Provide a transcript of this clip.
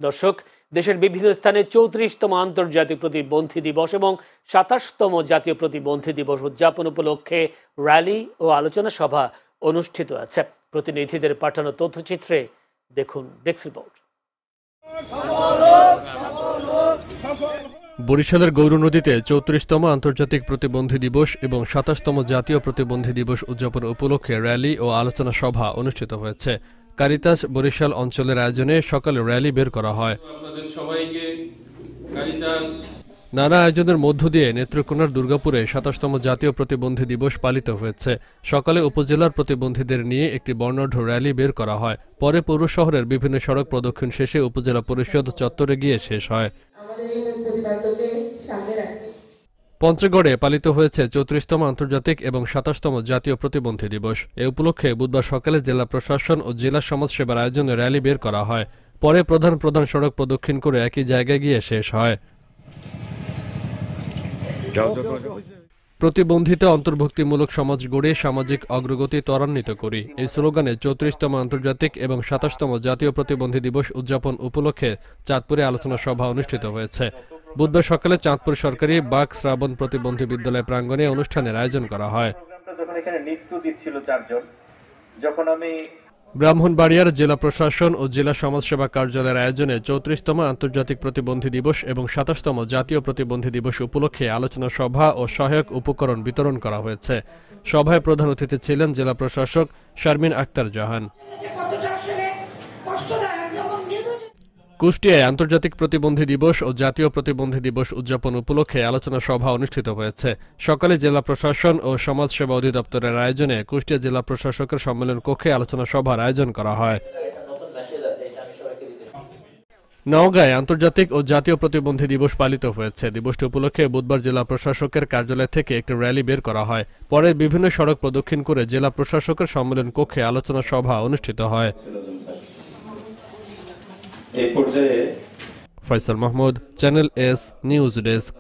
দর্শক, দেশের বিভিন্ন স্থানে 34তম আন্তর্জাতিক প্রতিবন্ধী দিবস এবং 27তম জাতীয় প্রতিবন্ধী দিবস উদযাপন উপলক্ষে র্যালি ও আলোচনা সভা অনুষ্ঠিত আছে। প্রতিনিধিদের পাঠানো তথ্যচিত্রে দেখুন ডেস্ক রিপোর্ট। বরিশালের গৌরনদীতে 34তম আন্তর্জাতিক প্রতিবন্ধী দিবস এবং 27তম জাতীয় প্রতিবন্ধী দিবস উদযাপন উপলক্ষে র্যালি ও আলোচনা সভা অনুষ্ঠিত হয়েছে। কারিতাস বরিশাল অঞ্চলের আয়োজনে সকালে র্যালি বের করা হয়। নানা আয়োজনের মধ্য দিয়ে নেত্রকোনার দুর্গাপুরে 27তম জাতীয় প্রতিবন্ধী দিবস পালিত হয়েছে। সকালে উপজেলার প্রতিবন্ধীদের নিয়ে একটি বর্ণাঢ্য র্যালি বের করা হয়। পরে পৌর শহরের বিভিন্ন সড়ক প্রদক্ষিণ শেষে উপজেলা পরিষদ চত্বরে গিয়ে শেষ হয়। পঞ্চগড়ে পালিত হয়েছে 34তম আন্তর্জাতিক এবং 27তম জাতীয় প্রতিবন্ধী দিবস। এ উপলক্ষে বুধবার সকালে জেলা প্রশাসন ও জেলা সমাজসেবার আয়োজনে র্যালি বের করা হয়। পরে প্রধান প্রধান সড়ক প্রদক্ষিণ করে একই জায়গায় গিয়ে শেষ হয়। প্রতিবন্ধিতা অন্তর্ভুক্তিমূলক সমাজ গড়ে সামাজিক অগ্রগতি ত্বরান্বিত করি, এই স্লোগানে 34তম আন্তর্জাতিক এবং 27তম জাতীয় প্রতিবন্ধী দিবস উদযাপন উপলক্ষে চাঁদপুরে আলোচনা সভা অনুষ্ঠিত হয়েছে। বুধবার সকালে চাঁদপুর সরকারি বাক শ্রাবণ প্রতিবন্ধী বিদ্যালয় প্রাঙ্গণে অনুষ্ঠানের আয়োজন করা হয়। ব্রাহ্মণবাড়িয়ার জেলা প্রশাসন ও জেলা সমাজসেবা কার্যালয়ের আয়োজনে 34তম আন্তর্জাতিক প্রতিবন্ধী দিবস এবং 27তম জাতীয় প্রতিবন্ধী দিবস উপলক্ষে আলোচনা সভা ও সহায়ক উপকরণ বিতরণ করা হয়েছে। সভায় প্রধান অতিথি ছিলেন জেলা প্রশাসক শারমিন আক্তার জাহান। কুষ্টিয়ায় আন্তর্জাতিক প্রতিবন্ধী দিবস ও জাতীয় প্রতিবন্ধী দিবস উদযাপন উপলক্ষে আলোচনা সভা অনুষ্ঠিত হয়েছে। সকালে জেলা প্রশাসন ও সমাজসেবা অধিদপ্তরের আয়োজনে কুষ্টিয়া জেলা প্রশাসকের সম্মেলন কক্ষে আলোচনা সভার আয়োজন করা হয়। নওগাঁয় আন্তর্জাতিক ও জাতীয় প্রতিবন্ধী দিবস পালিত হয়েছে। দিবসটি উপলক্ষে বুধবার জেলা প্রশাসকের কার্যালয় থেকে একটি র্যালি বের করা হয়। পরে বিভিন্ন সড়ক প্রদক্ষিণ করে জেলা প্রশাসকের সম্মেলন কক্ষে আলোচনা সভা অনুষ্ঠিত হয়। Faisal Mahmud, channel S news desk.